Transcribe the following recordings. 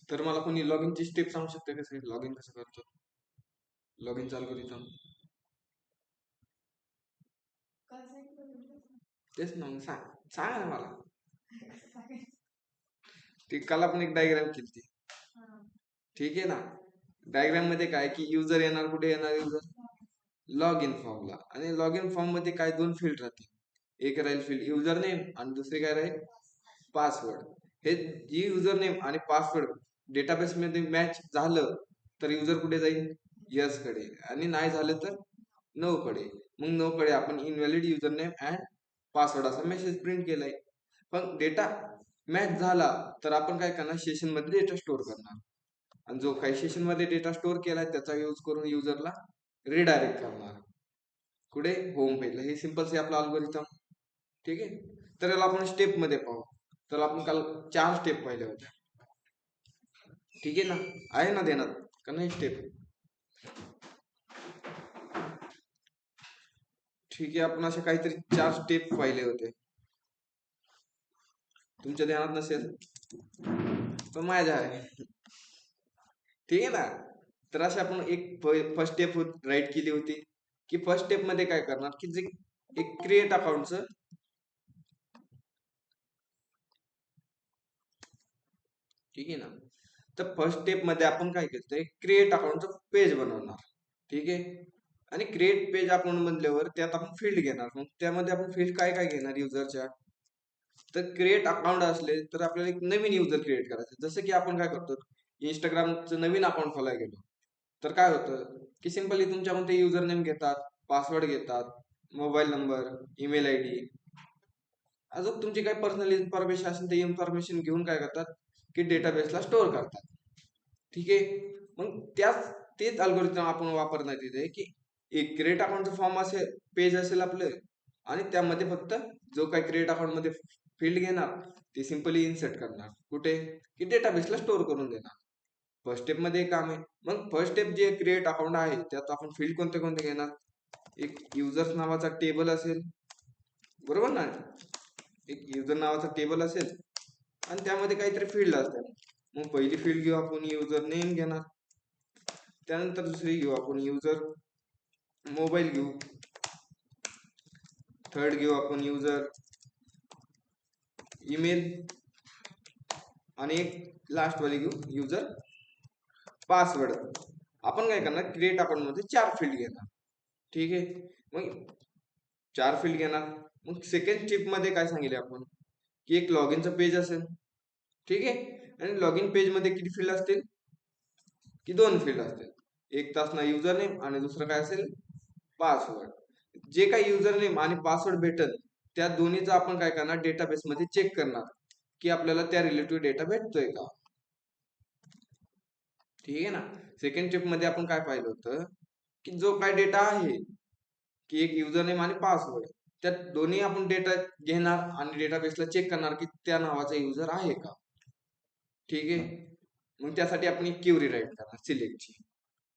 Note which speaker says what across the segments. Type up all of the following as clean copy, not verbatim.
Speaker 1: तर मला कोणी लॉग इनची स्टेप सांगू शकते कसं लॉग इन कसं करतो, लॉग इन चालू करीत तेच ना, मग सांगा ना मला. ती काल आपण एक डायग्राम केली, ठीक आहे ना. डायग्राम मध्ये काय की युजर येणार, कुठे येणार युजर, लॉग इन फॉर्मला. आणि लॉग इन फॉर्म मध्ये काय दोन फील्ड राहतील, एक राहील फील्ड युजर नेम आणि दुसरी काय राहील पासवर्ड. हे जी युजर नेम आणि पासवर्ड डेटाबेस मध्ये मॅच झालं तर युजर कुठे जाईल, यस कडे, आणि नाही झालं तर नो कडे. मग नो कडे आपण invalid user name and password असा मेसेज प्रिंट केलाय. पण डेटा मॅच झाला तर आपण काय करणार, सेशन मध्ये डेटा स्टोअर करणार, आणि जो काही सेशन मध्ये डेटा स्टोअर केलाय त्याचा यूज करून युजरला रिडायरेक्ट करणार कुठे, होम पेजला. हे सिंपल से आपला अल्गोरिथम, ठीक आहे. तर याला आपण स्टेप मध्ये पाहू. तर आपण काल 4 स्टेप पाहिले होते, ठीक आहे ना. आहे ना देण्यात का नाही स्टेप, ठीक आहे. आपण असे काहीतरी 4 स्टेप पाहिले होते, तुमच्या ध्यानात नसेल पण माझ्या आहे, ठीक आहे ना. तर असे आपण एक फर्स्ट स्टेप राईट केली होती, की फर्स्ट स्टेप मध्ये काय करणार की जे एक क्रिएट अकाउंटचं, ठीक आहे ना. तर फर्स्ट स्टेप मध्ये आपण काय केलं, क्रिएट अकाउंटचं पेज बनवणार, ठीक आहे. आणि क्रिएट पेज अकाउंट बनल्यावर त्यात आपण फील्ड घेणार. मग त्यामध्ये आपण फील्ड काय काय घेणार युजरच्या, तर क्रिएट अकाउंट असले तर आपल्याला एक नवीन युजर क्रिएट करायचं. जसं की आपण काय करतो, इंस्टाग्रामचं नवीन अकाउंट खोलायला गेलो तर काय होतं की सिंपली तुमच्यामध्ये युजर नेम घेतात, पासवर्ड घेतात, mobile number, email I D, अजून तुमची काय पर्सनल इन्फॉर्मेशन असेल ते इन्फॉर्मेशन घेऊन काय करतात की डेटाबेसला स्टोअर करतात, ठीक आहे. मग तेच अल्गोरिदम आपण वापरण्यात येते की एक क्रिएट अकाउंटचं फॉर्म असेल, पेज असेल आपलं, आणि त्यामध्ये फक्त जो काही क्रिएट अकाउंट मध्ये फील्ड घेणार ते सिंपली इन्सर्ट करणार कुठे, की डेटाबेसला स्टोअर करून देणार. फर्स्ट स्टेप मध्ये काम आहे. मग फर्स्ट स्टेप जे क्रिएट अकाउंट आहे त्यात आपण फील्ड कोणते कोणते घेणार, एक युजर्स नावाचा टेबल असेल, बरोबर ना. एक युजर नावाचा टेबल असेल आणि त्यामध्ये काहीतरी फील्ड असतात. मग पहिली फील्ड घेऊ आपण युजर नेम घेणार, त्यानंतर दुसरी घेऊ आपण युजर मोबाईल घेऊ, थर्ड घेऊ आपण युजर ईमेल, आणि एक लास्ट वाली घेऊ युजर पासवर्ड. आपण काय करणार, क्रिएट अकाउंट मध्ये 4 फील्ड घेणार, ठीक आहे. मग 4 फील्ड घेणार. मग सेकंड स्टेप मध्ये काय सांगितले आपण की एक लॉग इनचं पेज असेल, ठीक आहे. आणि लॉग इन पेज मध्ये किती फील्ड असतील, की 2 फील्ड असतील. एक तास ना युजर नेम आणि दुसरं काय असेल पासवर्ड. जे काही युजर नेम आणि पासवर्ड भेटल त्या दोन्हीचा आपण काय करणार, डेटाबेस मध्ये चेक करणार की आपल्याला त्या रिलेटिव्ह डेटा भेटतोय का, ठीक आहे ना. सेकंड स्टेप मध्ये आपण काय पाहिलं होतं की जो काय डेटा आहे की एक युजर नेम आणि पासवर्ड, त्यात दोन्ही आपण डेटा घेणार आणि डेटाबेसला चेक करणार की त्या नावाचा युजर आहे का, ठीक आहे. मग त्यासाठी आपण एक क्युरी राईट करणार सिलेक्टची,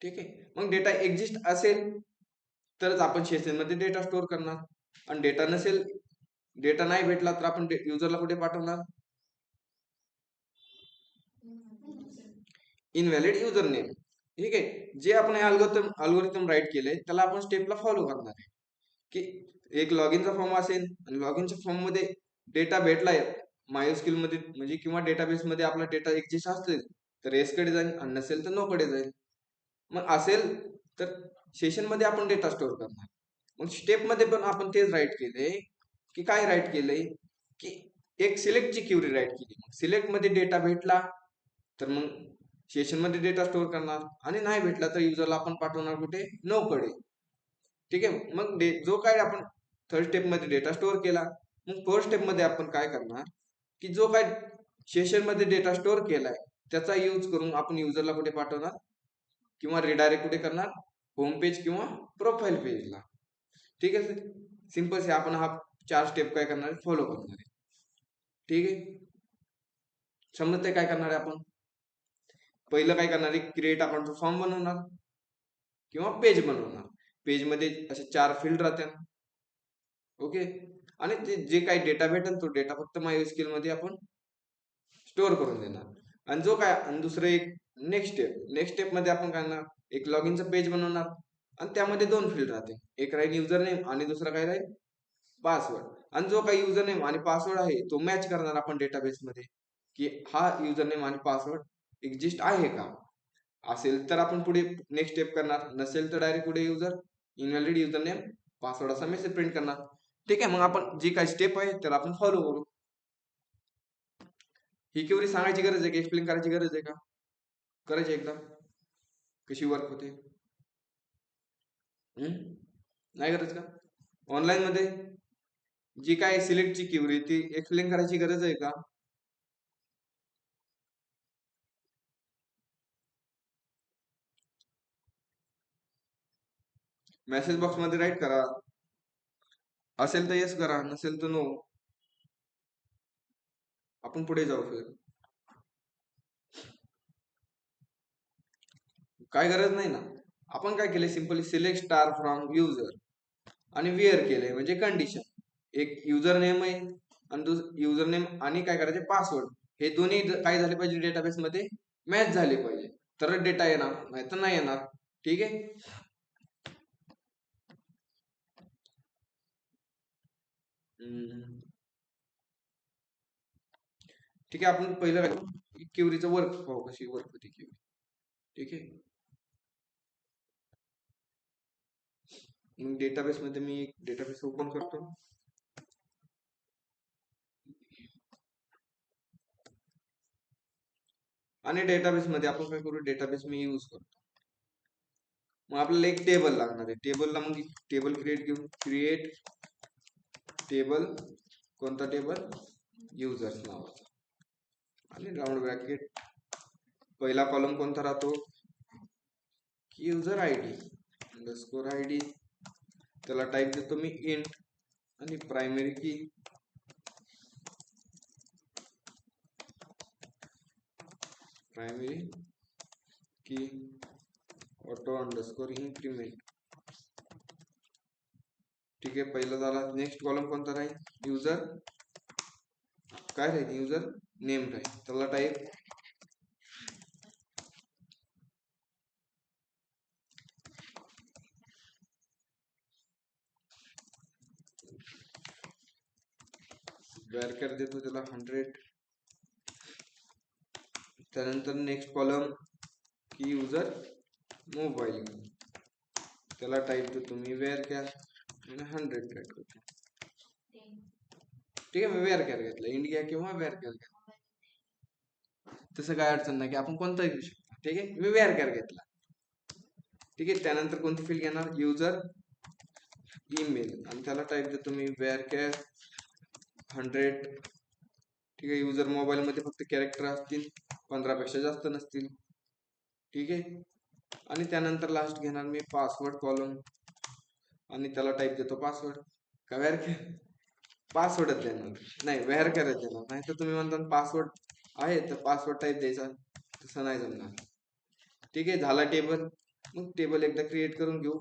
Speaker 1: ठीक आहे. मग डेटा एक्झिस्ट असेल तरच आपण सेशन मध्ये डेटा स्टोअर करणार, आणि डेटा नसेल, डेटा नाही भेटला तर आपण युजरला कुठे पाठवणार, इनव्हॅलिड युजर नेम, ठीक आहे. जे आपण अल्गोरिथम राईट केले त्याला आपण स्टेपला फॉलो करणार आहे, की एक लॉग इनचा फॉर्म असेल आणि लॉग इनच्या फॉर्म मध्ये डेटा भेटलाय मायस्क्यूल मध्ये म्हणजे किंवा डेटाबेस मध्ये आपला डेटा एक्झिस्ट असेल तर एस कडे जाईल, आणि नसेल तर नो कडे जाईल. मग असेल तर सेशन मध्ये आपण डेटा स्टोअर करणार. मग स्टेप मध्ये पण आपण तेच राईट केले, की काय राईट केलंय की एक सिलेक्टची क्युरी राईट केली. मग सिलेक्ट मध्ये डेटा भेटला तर मग सेशन मध्ये डेटा स्टोअर करणार, आणि नाही भेटला तर युजरला आपण पाठवणार कुठे, नो कडे, ठीक आहे. मग जो काय आपण थर्ड स्टेप मध्ये डेटा स्टोअर केला, मग फोर्थ स्टेप मध्ये आपण काय करणार की जो काय सेशन मध्ये डेटा स्टोअर केलाय त्याचा यूज करून आपण युजरला कुठे पाठवणार किंवा रिडायरेक्ट कुठे करणार, होम पेज किंवा प्रोफाईल पेजला, ठीक आहे. सिंपल से आपण हा 4 स्टेप काय करणार आहे, फॉलो करणार आहे, ठीक आहे. समजते काय करणार आहे आपण, पहिलं काय करणार आहे, क्रिएट अकाउंटचा फॉर्म बनवणार किंवा पेज बनवणार. पेज मध्ये असे 4 फील्ड राहतात, ओके. आणि ते जे काही डेटा भेटेल तो डेटा फक्त मायस्क्यूएल मध्ये आपण स्टोअर करून देणार. आणि जो काय आणि दुसरं एक नेक्स्ट स्टेप मध्ये आपण काय करणार, एक लॉगिनचं पेज बनवणार आणि त्यामध्ये दोन फील्ड राहते, एक राहील युजर नेम आणि दुसरा काय राहील पासवर्ड. आणि जो काही युजर नेम आणि पासवर्ड आहे तो मॅच करणार आपण डेटाबेस मध्ये, की हा युजर नेम आणि पासवर्ड एक्झिस्ट आहे का. असेल तर आपण पुढे नेक्स्ट स्टेप करणार, नसेल तर डायरेक्ट पुढे इनव्हॅलिड युजर नेम पासवर्ड असा मेसेज प्रिंट करणार. ठीक आहे, मग आपण जी काही स्टेप आहे त्याला आपण फॉलो करू. ही केवढी सांगायची गरज आहे का, एक्सप्लेन करायची गरज आहे का, करायची एकदम कशी वर्क होते. नाही गरज का. ऑनलाईन मध्ये जी काय सिलेक्टची क्युरी ती एक्सप्लेन करायची गरज आहे का. मेसेज बॉक्स मध्ये राईट करा, असेल तर येस करा, नसेल तर नो. आपण पुढे जाऊ फिर. काय गरज नाही ना. आपण काय केले, simply select star from user आणि वेअर केले म्हणजे कंडिशन. एक युजर नेम आहे आणि युजर नेम आणि काय करायचे पासवर्ड, हे दोन्ही काय झाले पाहिजे डेटाबेस मध्ये मॅच झाले पाहिजे, तरच डेटा येणार, नाही तर नाही येणार. ठीक आहे. ठीक आहे, आपण पहिलं काय क्युरीचं वर्क पाहू, कशी वर्क होती क्युरी. ठीक आहे. मग डेटाबेस मध्ये मी एक डेटाबेस ओपन करतो आणि डेटाबेस मध्ये आपण काय करू, डेटाबेस मी यूज करतो. मग आपल्याला एक टेबल लागणार आहे, टेबलला मग टेबल क्रिएट टेबल. कोणता टेबल, युजर्स नावाचा. आणि राऊंड ब्रॅकेट, पहिला कॉलम कोणता राहतो, user I D underscore I D. त्याला टाईप देतो मी इंट आणि प्रायमरी की. प्रायमरी की ऑटो अंडरस्कोर इन्क्रीमेंट. ठीक आहे, पहिला झाला. नेक्स्ट कॉलम कोणता राहील, युजर काय राहील, युजर नेम राहील. त्याला टाईप व्हॅरकर देतो त्याला 100. त्यानंतर नेक्स्ट कॉलम की युजर मोबाईल, त्याला टाईप देतो मी व्हॅरकर 100 टाईप करतो. ठीक आहे, मी व्हॅरकर घेतला, इंडिया किंवा व्हॅरकर घेतला, तसं काय अडचण नाही की आपण कोणताही घेऊ शकतो. ठीक आहे, मी व्हॅरकर घेतला. ठीक आहे, त्यानंतर कोणती फील्ड घेणार, युजर ईमेल, आणि त्याला टाईप देतो मी व्हॅरकर 100. ठीक आहे, युजर मोबाईल मध्ये फक्त कॅरेक्टर असतील, 15 पेक्षा जास्त नसतील. ठीक आहे, आणि त्यानंतर लास्ट घेणार मी पासवर्ड कॉलम आणि त्याला टाईप देतो पासवर्ड. का व्हॅरकर पासवर्डच देणार, नाही व्हॅरकरच देणार, नाही तर तुम्ही म्हणता पासवर्ड आहे तर पासवर्ड टाईप द्यायचा, तसं नाही जमणार. ठीक आहे, झाला टेबल. मग टेबल एकदा क्रिएट करून घेऊ.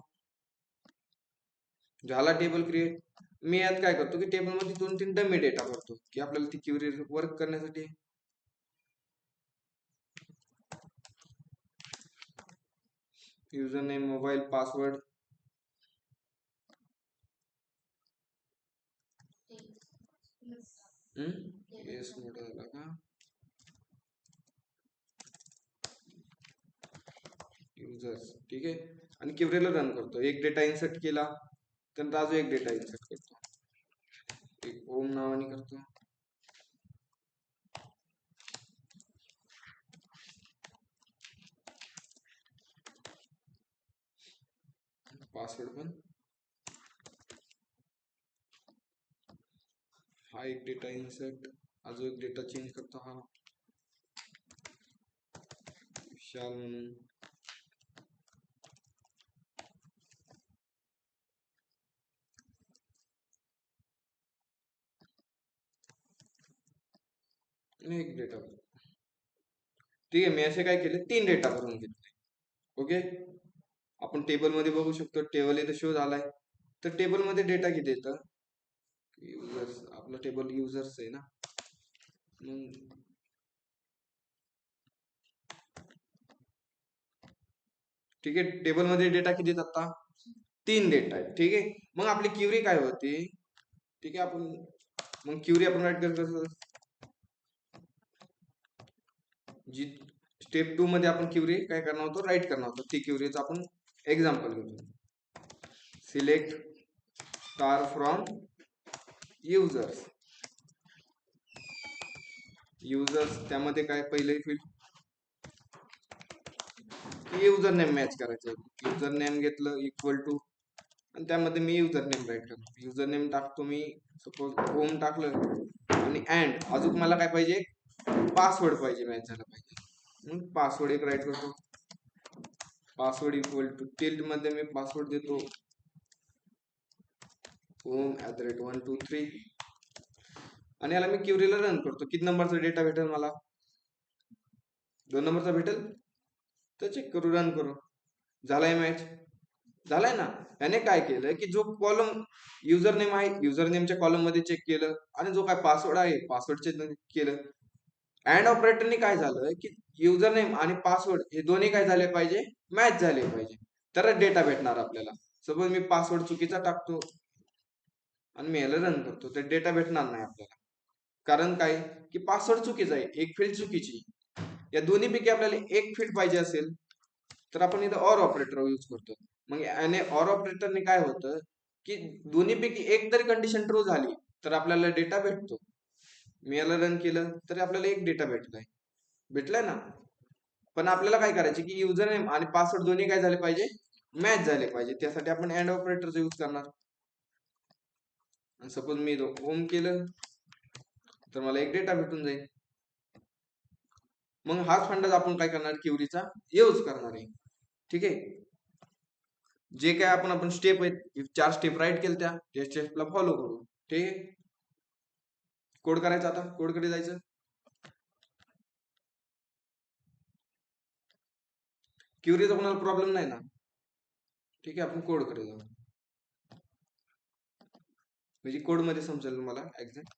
Speaker 1: झाला टेबल क्रिएट. मी यात काय करतो की टेबल मध्ये 2-3 डमी डेटा भरतो की आपल्याला ती क्युरी वर्क करण्यासाठी. User name, mobile, password. Yes मोठा झाला का, युजर्स. ठीक आहे, आणि क्युरीला रन करतो. एक डेटा इन्सर्ट केला, त्यानंतर अजून एक डेटा इन्सर्ट करतो, एक ओम नावाने करतो. पासवर्ड पण, हा एक डेटा इन्सर्ट, अजून एक डेटा चेंज करतो, हा विशाल म्हणून. आणि एक डेटा. ठीक आहे, मी असे काय केले, 3 डेटा भरून घेतले. ओके, आपण टेबल मध्ये बघू शकतो, टेबल इथं शो झालाय. तर टेबल मध्ये डेटा किती येतं, युजर्स, आपलं टेबल युजर्स आहे ना. मग ठीक आहे. टेबलमध्ये डेटा किती आहेत आता? 3 डेटा आहेत. ठीक आहे. मग आपली क्युरी काय होती? ठीक आहे. मग क्युरी आपण राईट करतो जी स्टेप 2 मध्ये आपण क्युरी काय करणार होतो? राईट करणार होतो. ती क्युरीचं आपण एक्झाम्पल घेतो. Select star from users. त्यामध्ये काय पहिले फील्ड युजर नेम मॅच करायचं. युजर नेम घेतलं इक्वल टू आणि त्यामध्ये मी युजर नेम राईट करतो. युजर नेम टाकतो मी सपोज होम टाकलं आणि अँड अजून मला काय पाहिजे? पासवर्ड पाहिजे, मॅच झाला पाहिजे. पासवर्ड एक राईट करतो. पासवर्ड इक्वल टू टिल्ड मध्ये मी पासवर्ड देतो home@123 आणि याला मी क्युरीला रन करतो. किती नंबरचा डेटा भेटेल मला? 2 नंबरचा भेटेल. तर चेक करू, रन करू. झालाय मॅच? झालाय ना. याने काय केलं की जो कॉलम युजर नेम आहे युजर नेमच्या कॉलम मध्ये चेक केलं आणि जो काय पासवर्ड आहे पासवर्ड चेक केलं. अँड ऑपरेटरने काय झालं की युजर नेम आणि पासवर्ड हे दोन्ही काय झाले पाहिजे? मॅच झाले पाहिजे, तरच डेटा भेटणार आपल्याला. सपोज मी पासवर्ड चुकीचा टाकतो आणि मी याला रन करतो तर डेटा भेटणार नाही आपल्याला. कारण काय की पासवर्ड चुकीचा आहे, एक फील्ड चुकीची. या दोन्हीपैकी आपल्याला एक फील्ड पाहिजे असेल तर आपण इथं ऑर ऑपरेटर यूज करतो. मग याने ऑर ऑपरेटरने काय होतं की दोन्हीपैकी एक तरी कंडिशन ट्रू झाली तर आपल्याला डेटा भेटतो. मी याला रन केलं तर आपल्याला एक डेटा भेटलाय ना. पण आपल्याला काय करायचे की युजर नेम आणि पासवर्ड दोन्ही काय झाले पाहिजे? मॅच झाले पाहिजे. त्यासाठी आपण अँड ऑपरेटरचा यूज करणार. सपोज मी होम केलं तर मला एक डेटा भेटून जाईल. मग हाच फंडाच आपण काय करणार? क्युरीचा यूज करणार आहे. ठीक आहे. जे काय आपण स्टेप आहेत 4 स्टेप राईट केल्या त्या स्टेपला फॉलो करू. ठीक आहे. कोड करायचा. आता कोडकडे जायचं. क्युरीचा कोणाला प्रॉब्लेम नाही ना? ठीक आहे. आपण कोडकडे जाऊ म्हणजे कोड मध्ये समजेल मला एक्झॅक्ट.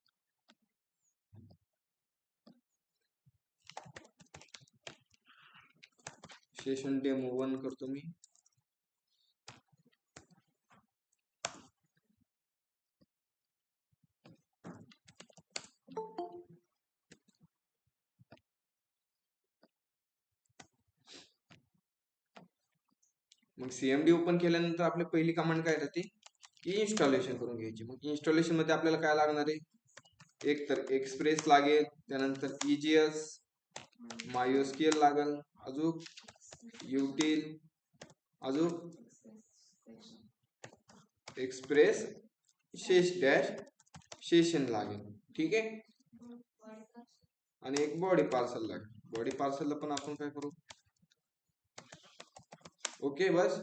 Speaker 1: सेशन डेमो 1 करतो मी. मग सीएमडी ओपन केल्यानंतर आपली पहिली कमांड काय राहते की इन्स्टॉलेशन करून घ्यायची. मग इन्स्टॉलेशन मध्ये आपल्याला काय लागणार आहे? एक तर एक्सप्रेस लागेल, त्यानंतर EGS, MySQL लागेल, अजून युटिल, अजून एक्सप्रेस सेशन लागेल. ठीक आहे. आणि एक बॉडी पार्सल लागेल. बॉडी पार्सलला पण आपण काय करू? ओके बस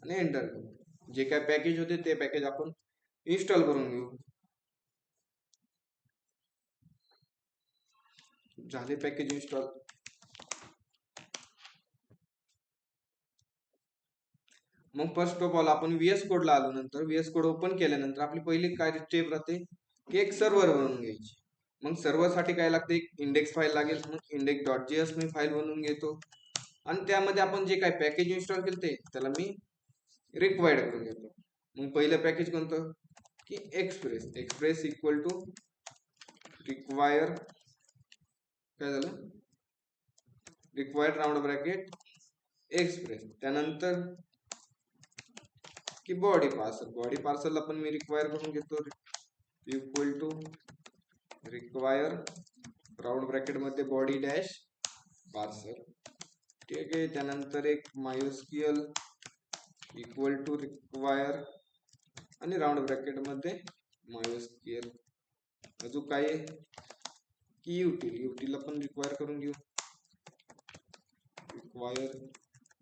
Speaker 1: आणि एंटर करू. जे काय पॅकेज होते ते पॅकेज आपण इन्स्टॉल करून घेऊ. झाले पॅकेज इन्स्टॉल. मग फर्स्ट ऑफ ऑल आपण VS कोड ला आलो. नंतर VS कोड ओपन केल्यानंतर आपली पहिली काय स्टेप राहते की एक सर्व्हर बनवून घ्यायची. मग सर्व्हर साठी काय लागते? एक इंडेक्स फाईल लागेल. मग index.js मी फाईल बनवून घेतो आणि त्यामध्ये आपण जे काय पॅकेज इन्स्टॉल केले त्याला मी रिक्वायर्ड करून घेतो. मग पहिलं पॅकेज कोणतं की एक्सप्रेस इक्वल टू रिक्वायर काय झालं? Required round bracket express. त्यानंतर की बॉडी पार्सलला पण मी रिक्वायर करून घेतो equal to require round bracket मध्ये बॉडी डॅश पार्सल. ठीक आहे. त्यानंतर एक MySQL इक्वल टू रिक्वायर आणि राऊंड ब्रॅकेट मध्ये MySQL. अजून काय आहे की युटिल पण रिक्वायर करून घेऊ. रिक्वायर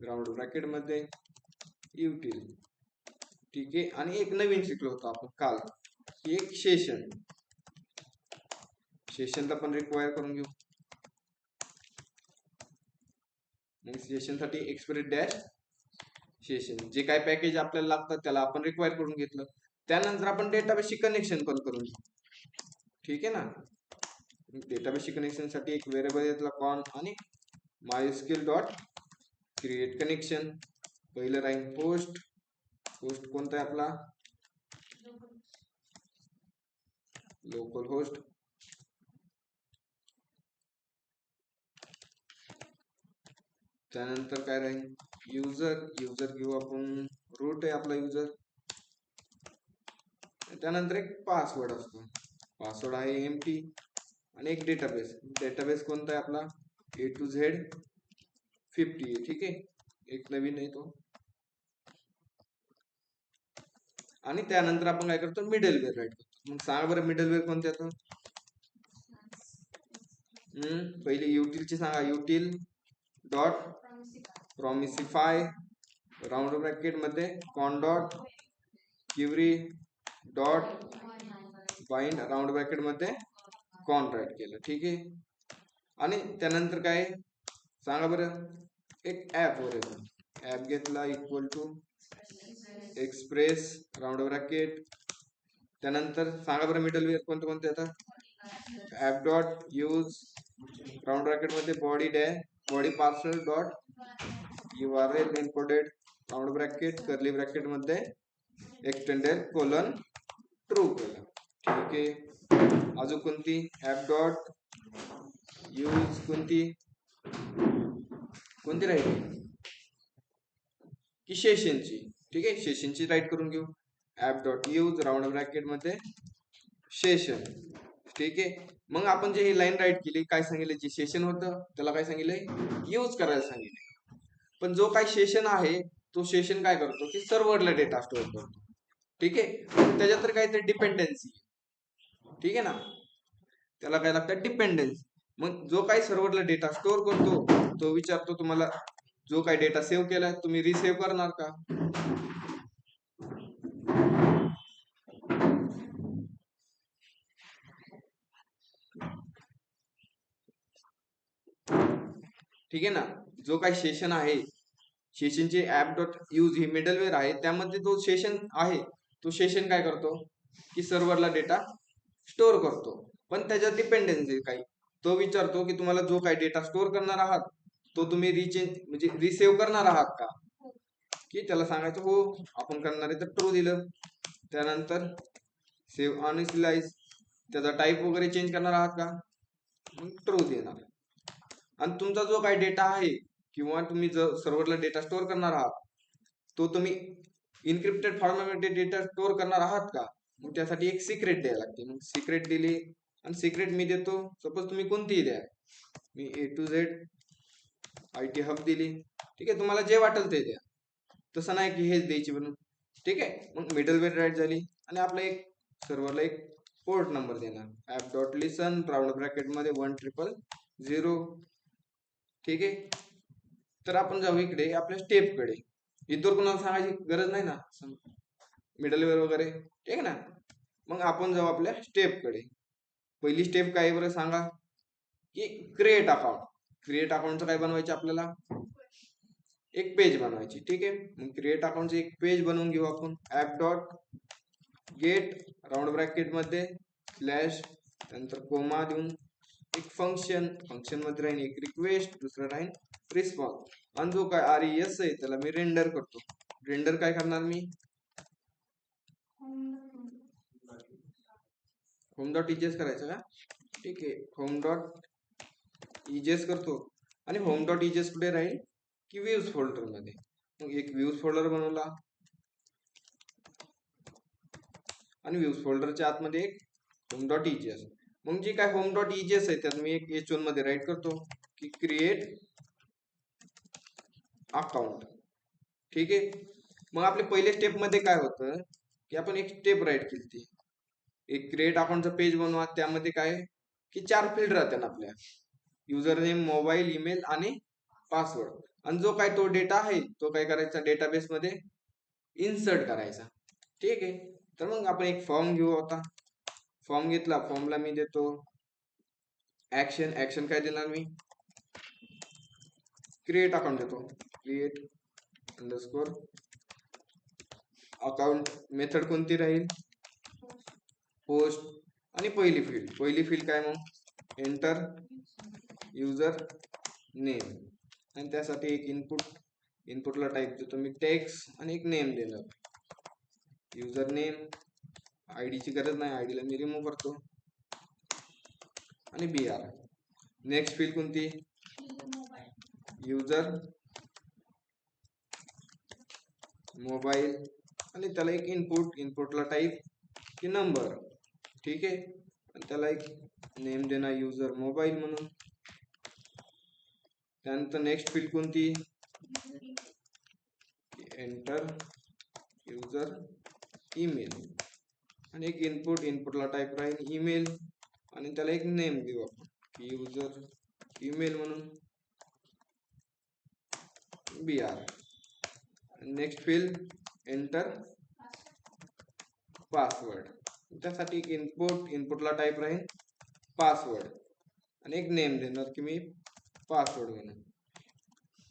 Speaker 1: राऊंड ब्रॅकेट मध्ये युटिल. ठीक आहे. आणि एक नवीन शिकलो होतो आपण काल, एक सेशनला पण रिक्वायर करून घेऊ. मग सेशन साठी एक्सप्रेस डॅश सेशन. जे काय पॅकेज आपल्याला लागतात त्याला आपण रिक्वायर करून घेतलं. त्यानंतर आपण डेटाबेसशी कनेक्शन पण करून घेऊ. ठीक आहे ना. डेटाबेसशी कनेक्शन साठी एक व्हेरिएबल घेतला कॉन आणि MySQL डॉट क्रिएट कनेक्शन, पहिलं राहील पोस्ट. होस्ट कोणता आहे आपला? Local host. त्यानंतर काय राहील? युजर. युजर घेऊ आपण, रूट आहे आपला युजर. त्यानंतर एक पासवर्ड असतो, पासवर्ड आहे एम्प्टी. आणि एक डेटाबेस. डेटाबेस कोणता आहे आपला? A to Z 50. ठीक आहे, एक नवीन आहे तो. आणि त्यानंतर आपण काय करतो? मिडलवेअर राईट करतो. मग सांगा बरं मिडलवेअर कोणते येतं? पहिले युटिलची सांगा. Util dot promisify round bracket मध्ये con dot query dot bind round bracket मध्ये कॉन राईट केलं. ठीक आहे. आणि त्यानंतर काय सांगा बरं? एक ऍप वर येतो. ऍप घेतला equal to Express round bracket. त्यानंतर सांगा बरं मिडलवेअर कोणते कोणते येतात? App dot use round bracket मध्ये body dash body parser dot URL encoded round bracket curly bracket मध्ये एक्सटेंडेड कोलन ट्रू केलं. ठीक आहे. अजून कोणती? ऍप डॉट यूज कोणती राहील? की सेशनची. ठीक आहे, सेशनची राईट करून घेऊ. App dot use round bracket मध्ये सेशन. ठीक आहे. मग आपण जे ही लाईन राईट केली, काय सांगितलं? जे सेशन होतं त्याला काय सांगितलंय? यूज करायला सांगितले. पण जो काय सेशन आहे तो सेशन काय करतो? की सर्व्हरला डेटा स्टोअर करतो. ठीक आहे. त्याच्यात तर काहीतरी डिपेंडन्सी. ठीक आहे ना, त्याला काय लागतं? डिपेंडन्सी. मग जो काही सर्व्हरला डेटा स्टोअर करतो तो विचारतो तुम्हाला, जो काही डेटा सेव्ह केलाय तुम्ही रिसेव्ह करणार का? ठीक आहे ना. जो काही सेशन आहे, सेशनचे ऍप डॉट यूज ही मिडलवेअर आहे, त्यामध्ये जो सेशन आहे तो सेशन काय करतो? की सर्व्हरला डेटा स्टोअर करतो. पण त्याच्यात डिपेंडन्सी काही. तो विचारतो की तुम्हाला जो काही डेटा स्टोअर करणार आहात तो तुम्ही रिचेंज म्हणजे रिसेव्ह करणार आहात का? की त्याला सांगायचं हो आपण करणार आहे, तर ट्रू दिलं. त्यानंतर सेव्ह अनइनिशियलाइज त्याचा टाईप वगैरे चेंज करणार आहात का? मग ट्रू देणार. आणि तुमचा जो काही डेटा आहे किंवा तुम्ही जर सर्व्हरला डेटा स्टोअर करणार आहात तो तुम्ही इनक्रिप्टेड फॉर्मॅटमध्ये डेटा स्टोअर करणार आहात का? मग त्यासाठी एक सिक्रेट द्यायला लागते. मग सिक्रेट दिली आणि सिक्रेट मी देतो. सपोज तुम्ही कोणतीही द्या, मी A to Z IT hub दिली. ठीक आहे, तुम्हाला जे वाटेल ते द्या. तसं नाही की हेच द्यायची म्हणून. ठीक आहे. मग मिडलवेअर राईट झाली आणि आपला एक सर्व्हरला एक पोर्ट नंबर देणार. ऍप डॉट लिसन राऊंड ब्रॅकेट मध्ये 1000. ठीक आहे. तर आपण जाऊ इकडे आपल्या स्टेप कडे. इतर कोणाला सांगायची गरज नाही ना मिडलवेअर वगैरे. ठीक आहे ना. मग आपण जाऊ आपल्या स्टेप कडे. पहिली स्टेप काय बरं सांगा? की क्रिएट अकाउंट. क्रिएट अकाउंटचं काय बनवायचं आपल्याला? एक पेज बनवायची. ठीक आहे. मग क्रिएट अकाउंटचं एक पेज बनवून घेऊ आपण. App dot gate round bracket मध्ये स्लॅश नंतर कोमा देऊन एक फंक्शन मध्ये राहील एक रिक्वेस्ट, दुसरं राहील रिस्पॉन्स. आणि जो काय RES आहे त्याला मी रेंडर करतो. रेंडर काय करणार मी? होम डॉट इजेस करायचं का? ठीक आहे, होम डॉट इजेस करतो. आणि होम डॉट इजेस कुठे राहील? की व्ह्यूज फोल्डर मध्ये. मग एक व्ह्यूज फोल्डर बनवला आणि व्ह्यूज फोल्डरच्या आतमध्ये एक होम डॉट इजेस. मग जे काय होम डॉट इजेस आहे त्यात मी एक H1 मध्ये राईट करतो की क्रिएट अकाउंट. ठीक आहे. मग आपल्या पहिल्या स्टेप मध्ये काय होतं की आपण एक स्टेप राईट केली, एक क्रिएट अकाउंटचा पेज बनवा. त्यामध्ये काय की 4 फील्ड राहतात आपल्या, युजर नेम, मोबाईल, ईमेल आणि पासवर्ड. आणि जो काय तो डेटा आहे तो काय करायचा? डेटाबेस मध्ये इन्सर्ट करायचा. ठीक आहे. तर मग आपण एक फॉर्म घेऊ. आता फॉर्म घेतला, फॉर्मला मी देतो ऍक्शन. ऍक्शन काय देणार मी? क्रिएट अकाउंट देतो. Create underscore account. मेथड कोणती राहील? पोस्ट. आणि पहिली फील्ड काय मग? Enter user name. आणि त्यासाठी एक इनपुट इनपुटला टाईप देतो मी टेक्स्ट आणि एक नेम दिलं, युजर नेम. आयडीची गरज नाही, आयडीला मी रिमूव्ह करतो आणि BR. नेक्स्ट फील्ड कोणती, युजर मोबाईल आणि त्याला एक इनपुटला टाईप की नंबर. ठीक आहे, आणि त्याला एक नेम देणार युजर मोबाईल म्हणून. त्यानंतर नेक्स्ट फील्ड कोणती, एंटर युजर ईमेल आणि एक इनपुटला टाईप राहील ईमेल आणि त्याला एक नेम देऊ आपण की युजर ईमेल म्हणून BR. Next field enter password. त्यासाठी एक इनपुटला टाईप राहील पासवर्ड आणि एक नेम देणार की मी पासवर्ड म्हणून.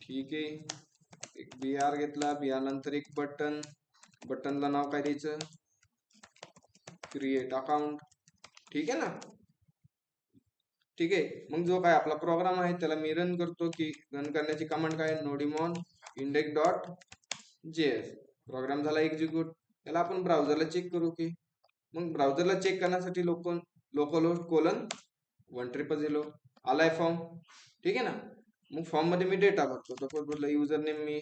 Speaker 1: ठीक आहे, एक BR घेतला. BR नंतर एक बटनला नाव काय द्यायचं, क्रिएट अकाउंट. ठीक आहे ना. ठीक आहे, मग जो काय आपला प्रोग्राम आहे त्याला मी रन करतो. की रन करण्याची कमांड काय, नोडिमॉन index.js. प्रोग्राम झाला एक्झिक्यूट. त्याला आपण ब्राउझरला चेक करू की. मग ब्राउझरला चेक करण्यासाठी लोकलहोस्ट कोलन 100 आलाय फॉर्म. ठीक आहे ना. मग फॉर्म मध्ये मी डेटा भरतो. सपोज भरलं युजर नेम मी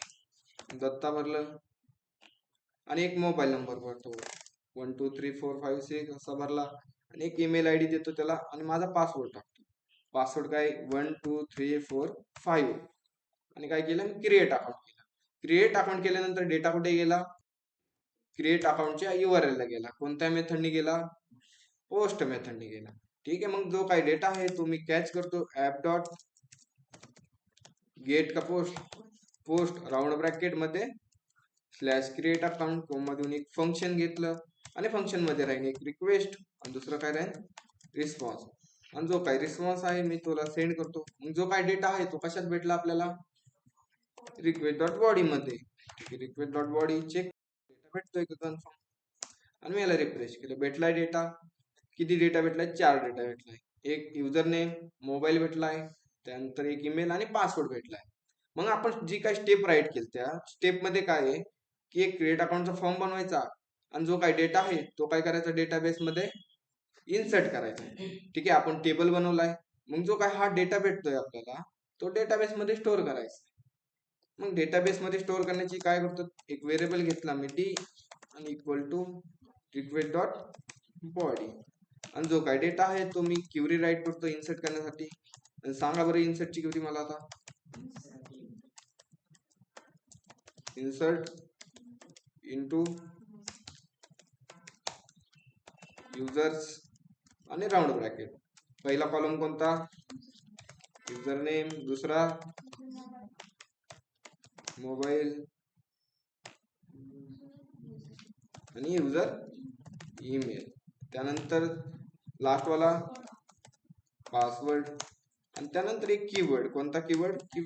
Speaker 1: दत्ता भरलं आणि एक मोबाईल नंबर भरतो 123456 असा भरला आणि एक ईमेल आयडी देतो त्याला आणि माझा पासवर्ड टाकतो. पासवर्ड काय 12345 आणि काय केलं, क्रिएट अकाउंट केलं. क्रिएट अकाउंट केल्यानंतर डेटा कुठे गेला, क्रिएट अकाउंटच्या URL ला गेला. कोणत्या मेथडने गेला, पोस्ट मेथडने गेला. ठीक आहे, मग जो काही डेटा आहे तो मी कॅच करतो ऍप डॉट गेट का पोस्ट राऊंड ब्रॅकेट मध्ये स्लॅश क्रिएट अकाउंट मधून एक फंक्शन घेतलं आणि फंक्शन मध्ये राहील एक रिक्वेस्ट आणि दुसरं काय राहील रिस्पॉन्स. आणि जो काही रिस्पॉन्स आहे मी तुला सेंड करतो. मग जो काही डेटा आहे तो कशात भेटला आपल्याला, रिक्वेस्ट डॉट बॉडी मध्ये. Request dot body check data भेटतोय का कन्फर्म, आणि मी याला रिफ्रेश केलं, भेटलाय डेटा. किती डेटा भेटलाय, 4 डेटा भेटलाय. एक युजर नेम मोबाईल भेटलाय, त्यानंतर एक ईमेल आणि पासवर्ड भेटलाय. मग आपण जी काही स्टेप राईट केली त्या स्टेप मध्ये काय आहे की एक क्रिएट अकाउंटचा फॉर्म बनवायचा आणि जो काही डेटा आहे तो काय करायचा, डेटाबेस मध्ये इन्सर्ट करायचा. ठीक आहे, आपण टेबल बनवलाय. मग जो काय हा डेटा भेटतोय आपल्याला तो डेटाबेस मध्ये स्टोअर करायचा. मग डेटाबेस मध्ये स्टोअर करण्याची काय करतो, एक व्हेरिएबल घेतला मी डी आणि equal to request dot body. आणि जो काय डेटा आहे तो मी क्युरी राईट करतो इन्सर्ट करण्यासाठी. सांगा बरं इन्सर्टची क्युरी मला आता, इन्सर्ट इनटू युजर्स आणि राऊंड ब्रॅकेट. पहिला कॉलम कोणता, युजर नेम, दुसरा मोबाईल आणि युजर ईमेल, त्यानंतर लास्ट वाला पासवर्ड आणि त्यानंतर एक कीवर्ड. कोणता कीवर्ड, की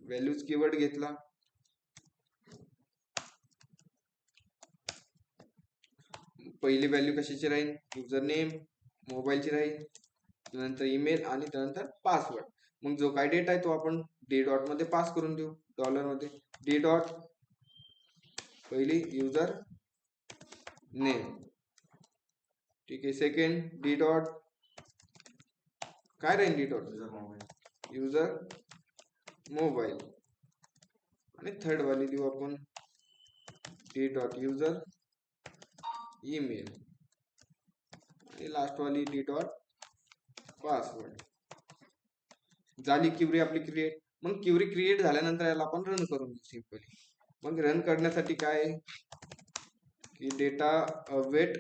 Speaker 1: व्हॅल्यूज कीवर्ड घेतला. पहिली व्हॅल्यू कशाची राहील, युजर नेम मोबाईलची राहील, त्यानंतर ईमेल आणि त्यानंतर पासवर्ड. मग जो काय डेटा आहे तो आपण डी डॉट मध्ये पास करून देऊ, डॉलर मध्ये डी डॉट पहिली युजर नेम. ठीक आहे, सेकंड डी डॉट काय राहील, डी डॉट युजर मोबाईल आणि थर्ड वाली देऊ आपण डी डॉट युजर ईमेल आणि लास्ट वाली डी डॉट पासवर्ड. झाली क्युरी आपली क्रिएट. मग क्युरी क्रिएट झाल्यानंतर याला आपण रन करून देऊ सिंपली. मग रन करण्यासाठी काय की data wait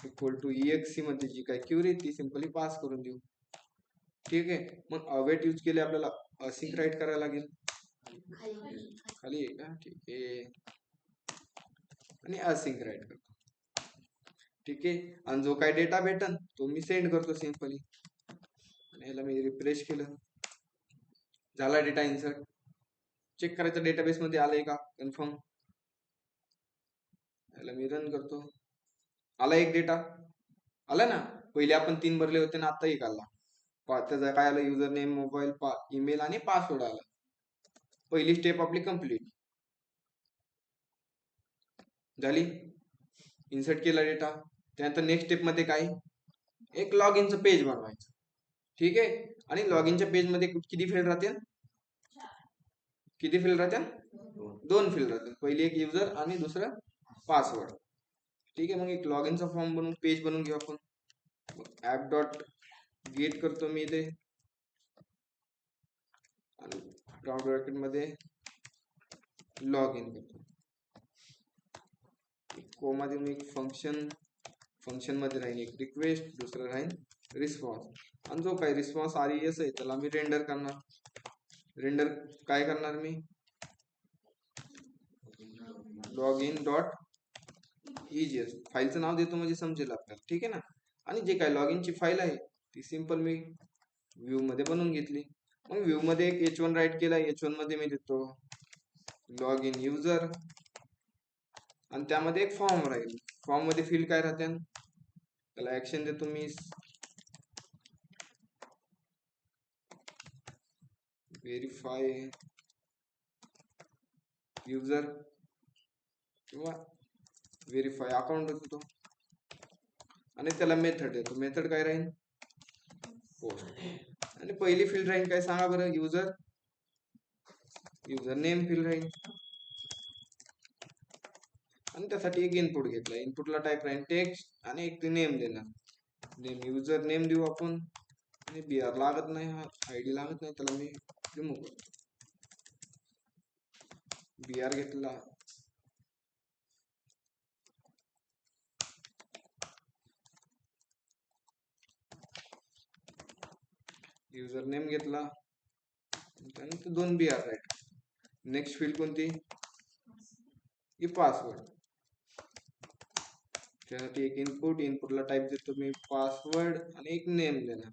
Speaker 1: equal to EXE मध्ये जी काय क्युरी ती सिंपली पास करून देऊ. ठीक आहे, मग अवेट यूज केले आपल्याला असिंक राईट करायला लागेल. खाली आहे का, ठीक आहे, आणि असिंक राईट करतो. ठीक आहे, आणि जो काय डेटा भेटन तो मी सेंड करतो सिंपली. आणि याला मी रिफ्रेश केलं, झाला डेटा इन्सर्ट. चेक करायचं डेटाबेस मध्ये आलंय का कन्फर्म. याला मी रन करतो, आला एक डेटा आला ना. पहिले आपण 3 भरले होते ना, आता एक आला. त्याचा काय आलं, युजर नेम मोबाईल ईमेल आणि पासवर्ड आला. पहिली स्टेप आपली कंप्लीट झाली. इन्सर्ट केला डेटा. त्यानंतर नेक्स्ट स्टेप मध्ये काय, एक लॉग इनचं पेज बनवायचं. ठीक आहे. आणि लॉग इनच्या पेज मध्ये किती फील्ड राहतील, किती फील्ड राहतील, 2 फील्ड राहतील. पहिली एक युजर आणि दुसरं पासवर्ड. ठीक आहे. मग एक लॉग इनचा फॉर्म बनवून पेज बनवून घेऊ आपण. ऍप डॉट गेट करतो मी इथे आणि राउंड ब्रॅकेट मध्ये लॉग इन करतो. कोमा देऊन एक फंक्शन मध्ये राहील एक रिक्वेस्ट, दुसरं राहील रिस्पॉन्स. आणि जो काही रिस्पॉन्स RES आहे त्याला मी रेंडर करणार. रेंडर काय करणार मी, लॉग इन डॉट EGS फाईलचं नाव देतो म्हणजे समजेल आपल्याला. ठीक आहे ना. आणि जे काही लॉग इनची फाईल आहे ती सिंपल मी व्ह्यू मध्ये बनवून घेतली. मग व्ह्यू मध्ये एक H1 राईट केला. H1 मध्ये मी देतो लॉग इन युजर आणि त्यामध्ये एक फॉर्म राहील. फॉर्म मध्ये फील्ड काय राहते, त्याला ऍक्शन देतो मी व्हेरीफाय युजर किंवा व्हेरीफाय अकाउंट देतो आणि त्याला मेथड देतो. मेथड काय राहील, पोस्ट. आणि पहिली फील्ड राहील काय सांगा बरं, युजर नेम फील्ड राहील. आणि त्यासाठी एक इनपुट घेतला. इनपुटला टाईप राहील टेक्स्ट आणि एक नेम देणार. नेम युजर नेम देऊ आपण. आणि BR लागत नाही, हा ID लागत नाही, त्याला मी रिमूव्ह करतो. BR घेतला. युजर नेम घेतला. त्यानंतर 2 BR राईट. नेक्स्ट फील्ड कोणती, ही पासवर्ड. त्यासाठी एक इनपुटला टाईप देतो मी पासवर्ड आणि एक नेम देणार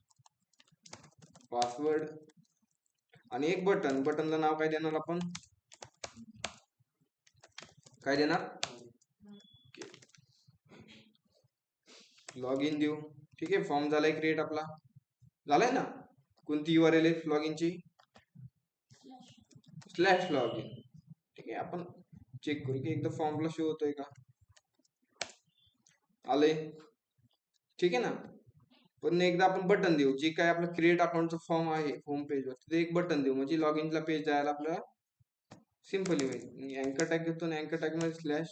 Speaker 1: पासवर्ड. आणि एक बटनला नाव काय देणार आपण, काय देणार, लॉग इन देऊ. ठीक आहे. फॉर्म झालाय क्रिएट आपला, झालाय ना. कोणती URL आहे लॉग इनची, /login. ठीक आहे. आपण चेक करू की एकदा फॉर्मला शो होतोय का, आले. ठीक आहे ना. पण एकदा आपण बटन देऊ, जे काय आपलं क्रिएट अकाउंटचं फॉर्म आहे होम पेजवर, ते एक बटन देऊ म्हणजे लॉग इनला पेज जायला आपल्याला सिंपली होईल. अँकर टॅग घेतो आणि अँकर टॅग मध्ये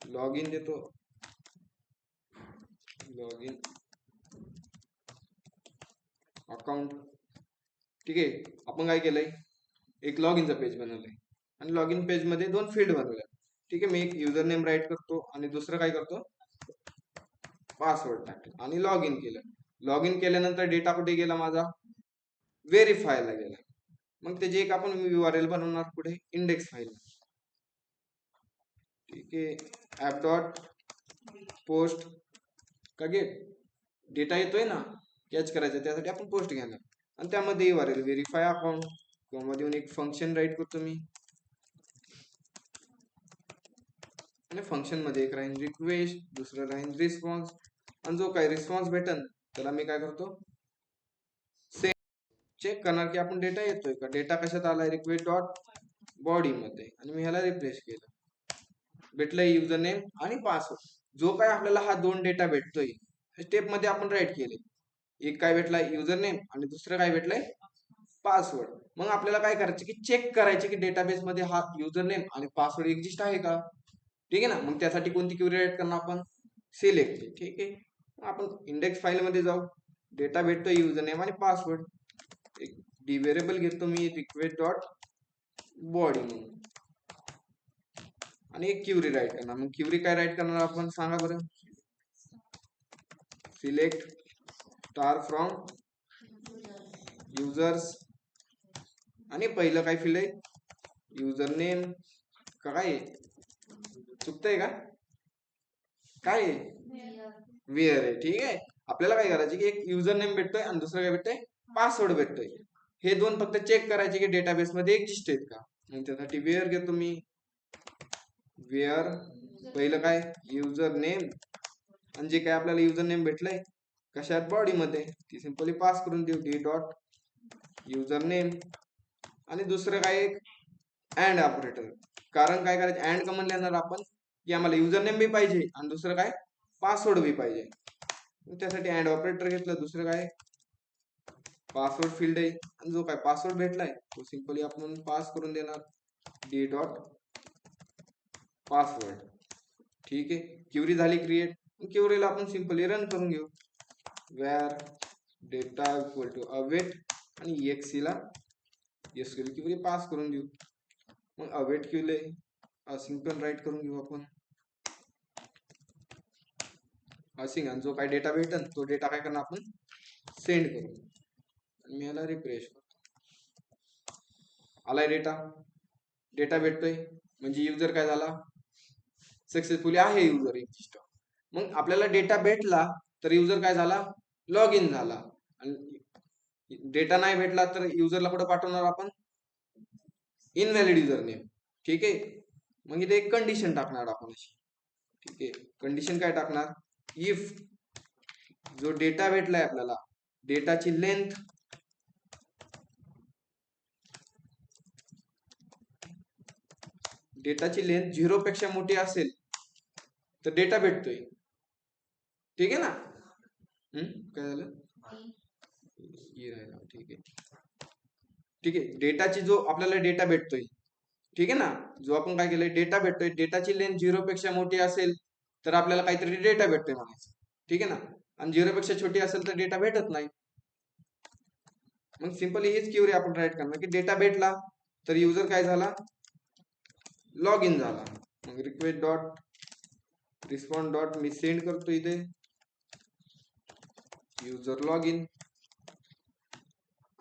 Speaker 1: लॉग इन देतो. Log in account. ठीक आहे. आपण काय केलंय, एक लॉग इनचा पेज बनवलंय आणि लॉग इन पेज मध्ये 2 फील्ड बनवल्या. ठीक आहे. मी एक युजर नेम राईट करतो आणि दुसरं काय करतो, पासवर्ड टाकला आणि लॉग इन केलं. लॉग इन केल्यानंतर डेटा कुठे गेला माझा, व्हेरीफायला गेला. मग त्याची एक आपण URL बनवणार पुढे इंडेक्स फाईल. ठीक आहे. ऍप डॉट पोस्ट का गेट, डेटा येतोय ना कॅच करायचा, त्यासाठी आपण पोस्ट घेणार. आणि त्यामध्ये URL व्हेरीफाय अकाउंट किंवा देऊन एक फंक्शन राईट करतो मी. आणि फंक्शन मध्ये एक राहील रिक्वेस्ट, दुसरं राहील रिस्पॉन्स. आणि जो काही रिस्पॉन्स भेटन त्याला मी काय करतो, चेक करणार की आपण डेटा येतोय का. डेटा कशात आलाय, रिक्वेस्ट डॉट बॉडी मध्ये. आणि मी ह्याला रिफ्रेश केलं, भेटलंय युजर नेम आणि पासवर्ड. जो काय आपल्याला हा 2 डेटा भेटतोय स्टेप मध्ये आपण राईट केले. एक काय भेटलाय युजर नेम आणि दुसरं काय भेटलंय पासवर्ड. मग आपल्याला काय करायचं की चेक करायचे की डेटाबेस मध्ये हा युजर नेम आणि पासवर्ड एक्झिस्ट आहे का. ठीक आहे ना. मग त्यासाठी कोणती क्वेरी राईट करणार आपण, सिलेक्ट. ठीक आहे. आपण इंडेक्स फाईल मध्ये जाऊ, डेटा भेटतो युजर नेम आणि पासवर्ड. एक डी व्हेरिएबल घेतो मी रिक्वेस्ट डॉट बॉडी म्हणून आणि एक क्वेरी राईट करणार. मग क्वेरी काय राईट करणार आपण सांगा बरं, सिलेक्ट स्टार फ्रॉम युजर्स. आणि पहिलं काय फील्ड आहे, युजर नेम का काय चुकतंय का, काय वेअर आहे. ठीक आहे. आपल्याला काय करायचं की एक युजर नेम भेटतोय आणि दुसरं काय भेटतंय, पासवर्ड भेटतोय. हे 2 फक्त चेक करायचे की डेटाबेस मध्ये एक्झिस्ट आहेत का. मग त्यासाठी वेअर घेतो मी. वेअर पहिलं काय युजर नेम आणि जे काय आपल्याला युजर नेम भेटलंय कशात, बॉडी मध्ये, ती सिंपली पास करून देऊ डी डॉट युजर नेम आणि दुसरं काय एक अँड ऑपरेटर. कारण काय करायचं, अँड का म्हणलं येणार आपण की आम्हाला युजर नेम बी पाहिजे आणि दुसरं काय पासवर्ड बी पाहिजे. त्यासाठी अँड ऑपरेटर घेतलं. दुसरं काय पासवर्ड फील्ड आहे आणि जो काय पासवर्ड भेटलाय तो सिंपली आपण पास करून देणार डी डॉट पासवर्ड. ठीक आहे, क्युरी झाली क्रिएट. क्युरीला आपण सिंपली रन करून घेऊ. where data equal to await आणि exe ला SQL क्युरी पास करून देऊ. मग अवेट क्यूले असिंग पण राईट करून घेऊ आपण. असिंग आणि जो काय डेटा भेटेल तो डेटा काय करणार आपण सेंड करू. मी याला रिफ्रेश करतो. आलाय डेटा. डेटा भेटतोय म्हणजे युजर काय झाला सक्सेसफुली आहे युजर एक्झिस्ट. मग आपल्याला डेटा भेटला तर युजर काय झाला लॉग इन झाला. आणि डेटा नाही भेटला तर युजरला कुठे पाठवणार आपण इनव्हॅलिड युजर नेम. ठीक आहे, मग इथे एक कंडिशन टाकणार आपण अशी. ठीक आहे, कंडिशन काय टाकणार इफ जो डेटा भेटलाय आपल्याला डेटाची लेंथ डेटाची लेंथ 0 पेक्षा मोठी असेल तर डेटा भेटतोय. ठीक आहे ना. काय झालं ठीक आहे. ठीक आहे, डेटाची जो आपल्याला डेटा भेटतोय ठीक आहे ना, जो आपण काय केलंय डेटा भेटतोय डेटाची लेंथ 0 पेक्षा मोठी असेल तर आपल्याला काहीतरी डेटा भेटतोय म्हणायचं. ठीक आहे ना, आणि 0 पेक्षा छोटी असेल तर डेटा भेटत नाही. मग सिंपली हीच क्युरी आपण राईट करणार की डेटा भेटला तर युजर काय झाला लॉग इन झाला. मग रिक्वेस्ट डॉट रिस्पॉन्ड डॉट मी सेंड करतो इथे युजर लॉग इन.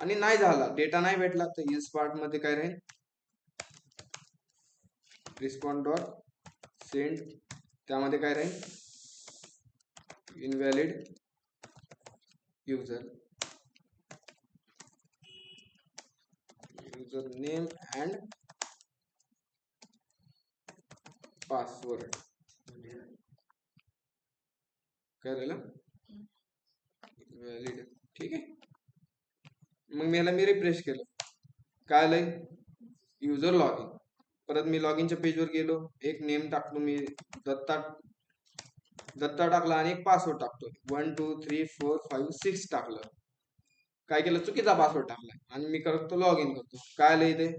Speaker 1: आणि नाही झाला डेटा नाही भेटला तर इस पार्ट मध्ये काय राहील रिस्पॉन्ड डॉट सेंड. त्यामध्ये काय राहील invalid user user name and password. काय राहिलं व्हॅलिड. ठीक आहे, मग मी याला रिफ्रेश केलं काय आलंय युजर लॉग इन. परत मी लॉग इनच्या पेजवर गेलो एक नेम टाकलो मी दत्ता टाकला आणि एक पासवर्ड टाकतो 1 2 3 4 5 6 टाकलं. काय केलं चुकीचा पासवर्ड टाकलाय आणि मी करतो लॉग इन करतो. काय आलंय इथे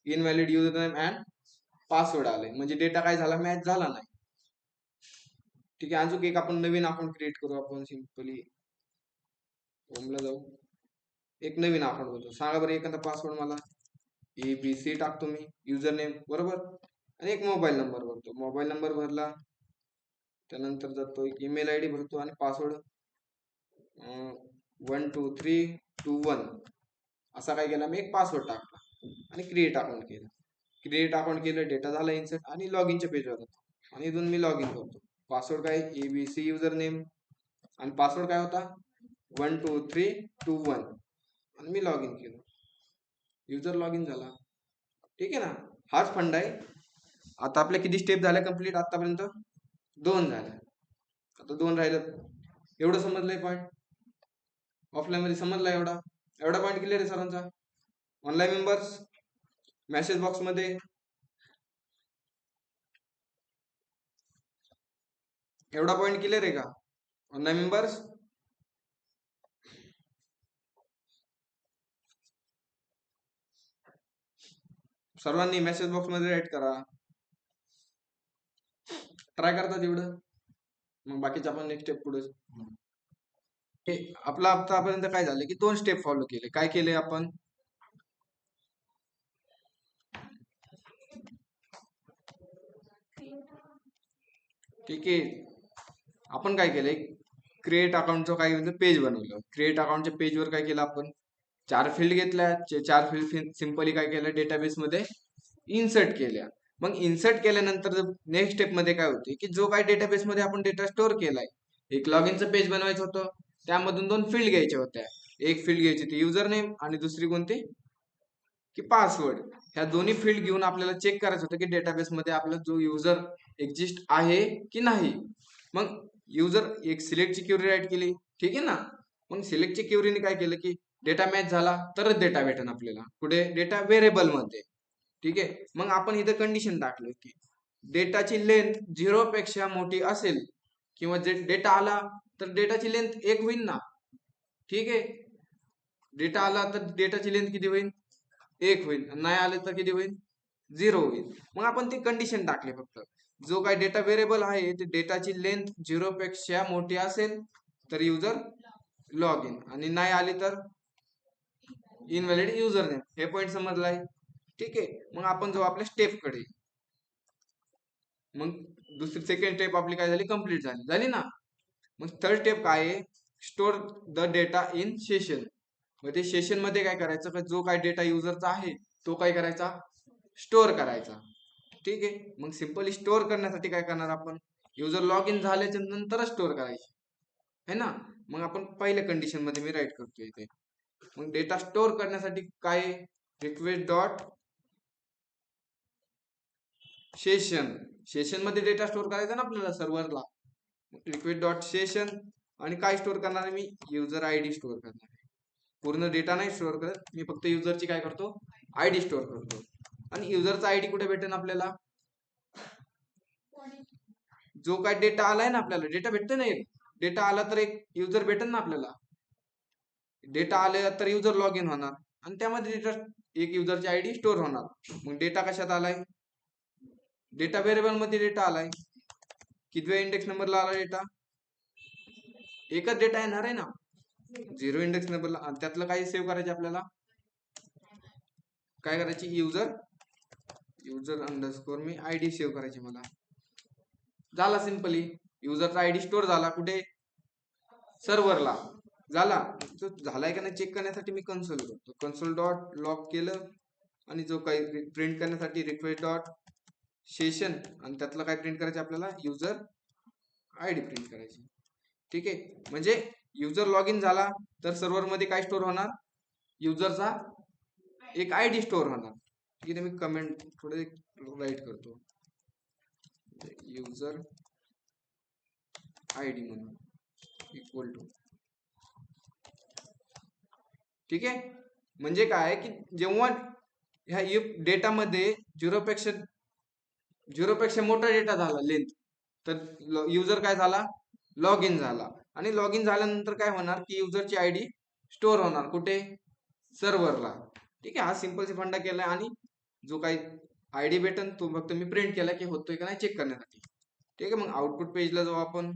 Speaker 1: invalid user name and password आलंय म्हणजे डेटा काय झाला मॅच झाला नाही. ठीक आहे, अजून एक आपण नवीन अकाउंट क्रिएट करू. आपण सिंपली होमला जाऊ एक नवीन अकाउंट बनवतो. सांगा बरं एखादा पासवर्ड मला ABC टाकतो मी युजर नेम बरोबर आणि एक मोबाईल नंबर भरतो. मोबाईल नंबर भरला त्यानंतर जातो एक ईमेल आयडी भरतो आणि पासवर्ड 1 2 3 2 1 असा काय केला मी एक पासवर्ड टाकला आणि क्रिएट अकाउंट केलं. क्रिएट अकाउंट केलं डेटा झाला इन्सर्ट आणि लॉग इनच्या पेजवर जातो आणि इथून मी लॉग इन करतो. पासवर्ड काय ABC युजर नेम आणि पासवर्ड काय होता 1 2 3 2 1 आणि मी लॉग इन केलं. युजर लॉग इन झाला. ठीक आहे ना, हाच फंड आहे. आता आपल्या किती स्टेप झाल्या कंप्लीट आतापर्यंत 2 झाल्या. आता 2 राहिलं. एवढं समजलंय पॉईंट ऑफलाईन मध्ये समजला एवढा पॉईंट क्लिअर आहे सरांचा. ऑनलाईन मेंबर्स मेसेज बॉक्स मध्ये एवढा पॉईंट क्लिअर आहे का ऑनलाईन मेंबर्स. सर्वांनी मेसेज बॉक्स मध्ये राईट करा. ट्राय करता तेवढं मग बाकीचं आपण नेक्स्ट स्टेप पुढे. आपला आतापर्यंत काय झालं की 2 स्टेप फॉलो केले. काय केले आपण ठीक आहे, आपण काय केलंय क्रिएट अकाउंटचं काय पेज बनवलं. क्रिएट अकाउंटच्या पेजवर काय केलं आपण 4 फील्ड घेतल्या. 4 फील्ड सिंपली काय केलं डेटाबेस मध्ये इन्सर्ट केल्या. मग इन्सर्ट केल्यानंतर नेक्स्ट स्टेप मध्ये काय होते की जो काय डेटाबेस मध्ये आपण डेटा स्टोअर केलाय एक लॉग इनचं पेज बनवायचं होतं. त्यामधून 2 फील्ड घ्यायच्या होत्या. एक फील्ड घ्यायची ती युजर नेम आणि दुसरी कोणती की पासवर्ड. ह्या दोन्ही फील्ड घेऊन आपल्याला चेक करायचं होतं की डेटाबेस मध्ये आपला जो युजर एक्झिस्ट आहे की नाही. मग युजर एक सिलेक्टची क्युरी राईट केली. ठीक आहे ना, मग सिलेक्टची क्युरीने काय केलं की डेटा मॅच झाला तरच डेटा भेटेल आपल्याला, कुठे डेटा व्हेरिएबल मध्ये. ठीक आहे, मग आपण इथं कंडिशन टाकलं की डेटाची लेंथ 0 पेक्षा मोठी असेल किंवा जे डेटा आला तर डेटाची लेंथ 1 होईल ना. ठीक आहे, डेटा आला तर डेटाची लेंथ किती होईल, 1 होईल, नाही आले तर किती होईल, 0 होईल. मग आपण ते कंडिशन टाकले फक्त, जो काय डेटा व्हेरिएबल आहे ते डेटाची लेंथ 0 पेक्षा मोठी असेल तर युजर लॉग इन, आणि नाही आली तर इनव्हॅलिड युजर नेम. हे पॉईंट समजलाय. ठीक आहे, मग आपण जाऊ आपल्या स्टेप कडे. मग दुसरी सेकंड स्टेप आपली काय झाली, कंप्लीट झाली ना. मग थर्ड स्टेप काय आहे, store the data in session. मग ते सेशन मध्ये काय करायचं, का जो काय डेटा युजरचा आहे तो काय करायचा, स्टोअर करायचा. ठीक आहे, मग सिंपली स्टोअर करण्यासाठी काय करणार आपण, युजर लॉग इन झाल्याच्या नंतरच स्टोअर करायचे है ना. मग आपण पहिल्या कंडिशन मध्ये मी राईट करतोय इथे. मग डेटा स्टोअर करण्यासाठी काय, रिक्वेस्ट डॉट सेशन मध्ये डेटा स्टोअर करायचा ना आपल्याला सर्व्हरला. रिक्वेस्ट डॉट सेशन, आणि काय स्टोअर करणार आहे मी, युजर आयडी स्टोअर करणार आहे. पूर्ण डेटा नाही स्टोअर करत मी, फक्त युजरची काय करतो, आयडी स्टोअर करतो. आणि युजरचा आयडी कुठे भेटेल आपल्याला, जो काय डेटा आलाय ना आपल्याला, डेटा भेटते ना, एक डेटा आला तर एक युजर भेटेल ना आपल्याला. डेटा आले तर युजर लॉग इन होणार आणि त्यामध्ये डेटा एक युजरची आयडी स्टोअर होणार. मग डेटा कशात आलाय, डेटा व्हेरिएबल मध्ये डेटा आलाय. कितव्या इंडेक्स नंबरला आला डेटा, एकच डेटा येणार आहे ना, 0 इंडेक्स नंबरला. आणि त्यातलं काही सेव्ह करायचे आपल्याला, काय करायची, युजर अंडरस्कोर मी आयडी सेव्ह करायची मला. झाला सिंपली, युजरचा आयडी स्टोअर झाला कुठे, सर्व्हरला. झाला, तो झालाय का नाही चेक करण्यासाठी मी कन्सोल करतो, कन्सोल डॉट लॉग केलं, आणि जो काही प्रिंट करण्यासाठी रिक्वेस्ट डॉट सेशन, आणि त्यातलं काय प्रिंट करायचं आपल्याला, युजर आयडी प्रिंट करायची. ठीक आहे, म्हणजे युजर लॉग इन झाला तर सर्व्हर मध्ये काय स्टोअर होणार, युजरचा एक आयडी स्टोअर होणार. ठीक आहे, मी कमेंट थोडे राईट करतो, युजर आयडी म्हणून इक्वल टू. ठीक आहे, म्हणजे काय की जेव्हा ह्या इफ डेटामध्ये 0 पेक्षा मोठा डेटा झाला लेंथ, तर युजर काय झाला, लॉग इन झाला. आणि लॉग इन झाल्यानंतर काय होणार की युजरची आयडी स्टोअर होणार कुठे, सर्व्हरला. ठीक आहे, हा सिंपल फंडा केलाय. आणि जो काही आयडी भेटन तो फक्त मी प्रिंट केला की होतोय का नाही चेक करण्यासाठी. ठीक आहे, मग आउटपुट पेजला जाऊ आपण,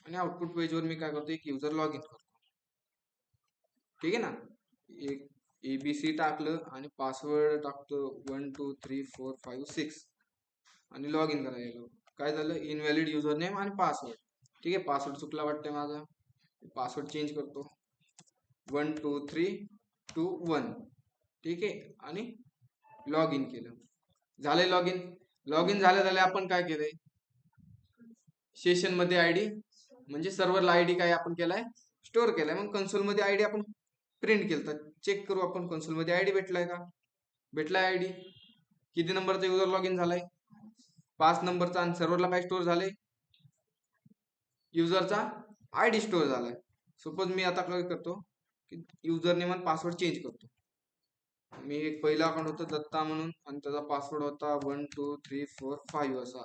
Speaker 1: आणि आउटपुट पेजवर मी काय करतो, एक युजर लॉग इन करतो. ठीक आहे ना, एक एबीसी टाकलं आणि पासवर्ड टाकतो 1 2 3 4 5 6, आणि लॉग इन करायला. काय झालं, इनव्हॅलिड युजर नेम आणि पासवर्ड. ठीक आहे, पासवर्ड चुकला वाटतंय माझा, पासवर्ड चेंज करतो, 1 2 3 2 1. ठीक आहे, आणि लॉग इन केलं, झालंय लॉग इन. लॉग इन झाल्या आपण काय केलंय, सेशन मध्ये आयडी म्हणजे सर्व्हरला आयडी काय आपण केलाय, स्टोअर केलाय. मग कन्सोल मध्ये आयडी आपण प्रिंट केलं, चेक करू आपण कन्सोल मध्ये आयडी भेटलाय का, भेटलाय आयडी. किती नंबरचा युजर लॉग इन झालाय, 5 नंबरचा. आणि सर्व्हरला काय स्टोअर झालंय, युजरचा आयडी स्टोअर झालाय. सपोज मी आता काय करतो की युजर नेम आणि पासवर्ड चेंज करतो. मी एक पहिला अकाउंट होतं दत्ता म्हणून, आणि त्याचा पासवर्ड होता 1 2 3 4 5 असा,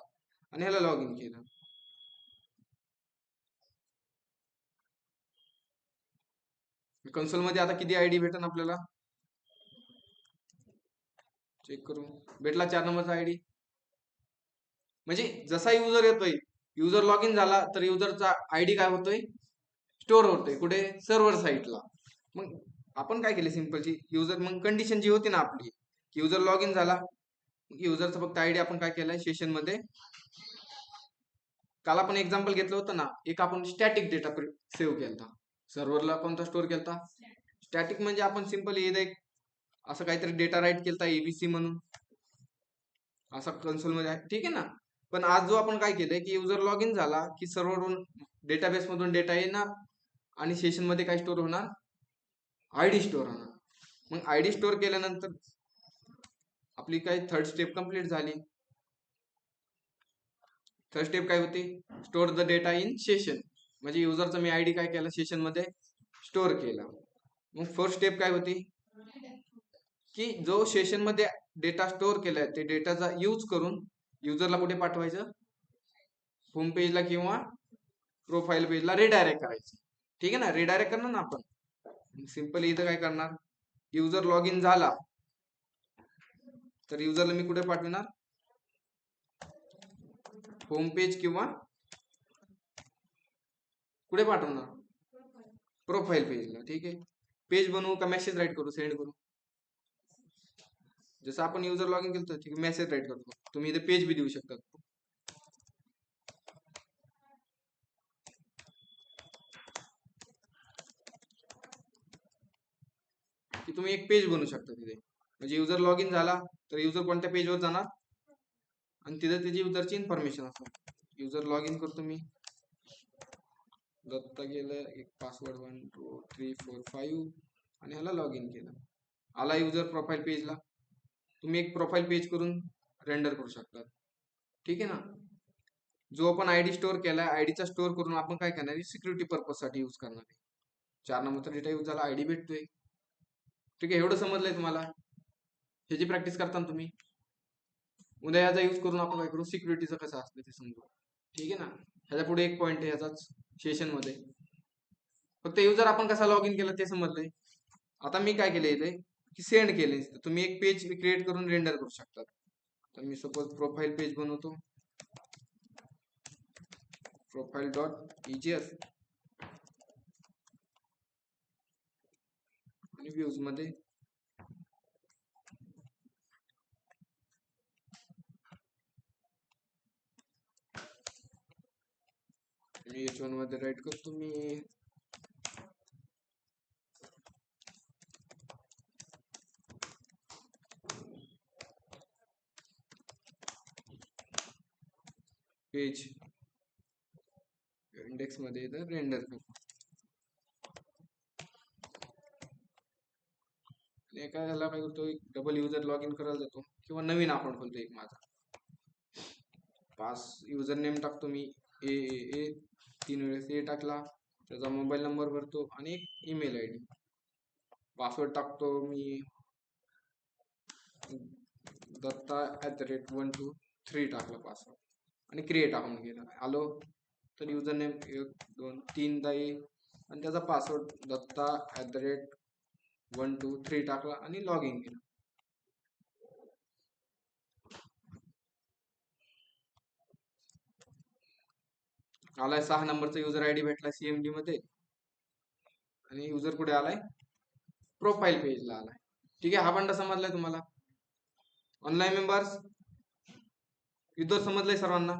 Speaker 1: आणि ह्याला लॉग इन केलं. कन्सोल मध्ये आता किती आयडी भेटन आपल्याला, चेक करू, भेटला 4 नंबरचा आयडी. म्हणजे जसा युजर येतोय, युजर लॉग इन झाला तर युजरचा आयडी काय होतोय, स्टोअर होतोय कुठे, सर्व्हर साईटला. मग आपण काय केले सिंपलची युजर, मग कंडिशन जी होती ना आपली, युजर लॉग इन झाला, युजरचा फक्त आयडी आपण काय केलाय सेशन मध्ये. काल आपण एक्झाम्पल घेतलं होतं ना, एक आपण स्टॅटिक डेटा सेव्ह केला, सर्व्हरला कोणता स्टोअर केला, स्टॅटिक. म्हणजे आपण सिंपली एक असं काहीतरी डेटा राईट केलता एबीसी म्हणून, असा कन्सोल मध्ये आहे. ठीक आहे ना, पण आज जो आपण काय केलंय की युजर लॉग इन झाला की सर्व्हरवरून डेटाबेस मधून डेटा येणार, आणि सेशन मध्ये काय स्टोअर होणार, आयडी स्टोअर होणार. मग आयडी स्टोअर केल्यानंतर आपली काय थर्ड स्टेप कंप्लीट झाली. थर्ड स्टेप काय होती, store the data in session. म्हणजे युजरचा मी आयडी काय केला सेशन मध्ये स्टोअर केला. मग फर्स्ट स्टेप काय होती की जो सेशन मध्ये डेटा स्टोअर केलाय ते डेटाचा यूज करून युजरला कुठे पाठवायचं, होम पेजला किंवा प्रोफाईल पेजला रिडायरेक्ट करायचं. ठीक आहे ना, रिडायरेक्ट करणार ना आपण. सिंपली इथं काय करणार, युजर लॉग इन झाला तर युजरला मी कुठे पाठवणार, होम पेज किंवा कुठे पाठवणार, प्रोफाईल पेजला. ठीक आहे, पेज बनवू का मेसेज राईट करू, सेंड करू, जसं आपण युजर लॉग इन केलं ठीक आहे मेसेज राईट करतो. तुम्ही इथे पेज बी देऊ शकता. की तुम्ही एक पेज बनवू शकता तिथे, म्हणजे युजर लॉग इन झाला तर युजर कोणत्या पेजवर जाणार आणि तिथे त्याची युजरची इन्फॉर्मेशन असणार. युजर लॉग इन करतो मी, दत्ता गेलं, एक पासवर्ड 1 2 3 4 5 आणि ह्याला लॉग इन केलं. आला युजर प्रोफाईल पेजला. तुम्ही एक प्रोफाईल पेज करून रेंडर करू शकता. ठीक आहे ना, जो आपण आयडी स्टोअर केलाय आयडीचा स्टोअर करून आपण काय करणार, सिक्युरिटी पर्पज साठी यूज करणार आहे. 4 नंबरचा डेटा यूज झाला, आयडी भेटतोय. ठीक आहे, एवढं समजलंय तुम्हाला. ह्याची प्रॅक्टिस करताना तुम्ही उद्या याचा यूज करून आपण काय करू, सिक्युरिटीचं कसं असतं ते समजू. ठीक आहे ना, ह्याच्या पुढे एक पॉईंट आहे ह्याचाच सेशन मध्ये, फक्त युजर आपण कसा लॉग इन केला ते समजलंय. आता मी काय केलं इथे की सेंड केले. तुम्ही एक पेज क्रिएट करून रेंडर करू शकता. तर मी सपोज प्रोफाईल पेज बनवतो, प्रोफाईल डॉट EJS आणि व्ह्यूज मध्ये H1 मध्ये राईट करतो मी पेज इंडेक्स मध्ये इथं रेंडर करतो. एका ह्याला काय करतो, डबल युजर लॉग इन करायला जातो किंवा नवीन अकाउंट खोलतो एक माझा. पास युजर नेम टाकतो मी ए 3 वेळेस ए टाकला, त्याचा मोबाईल नंबर भरतो आणि एक ईमेल आयडी. पासवर्ड टाकतो मी दत्ता@123 टाकला पासवर्ड आणि क्रिएट अकाउंट केला. आलो तर युजर नेम 1 2 3 दा येईल आणि त्याचा पासवर्ड दत्ता@123 टाकला आणि लॉग इन केला. आलाय 6 नंबरचा युजर आयडी भेटला CMD मध्ये आणि युजर कुठे आलाय, प्रोफाईल पेजला आलाय. ठीक आहे, हा बंडा समजलाय तुम्हाला. ऑनलाईन मेंबर्स युजर समजलंय सर्वांना.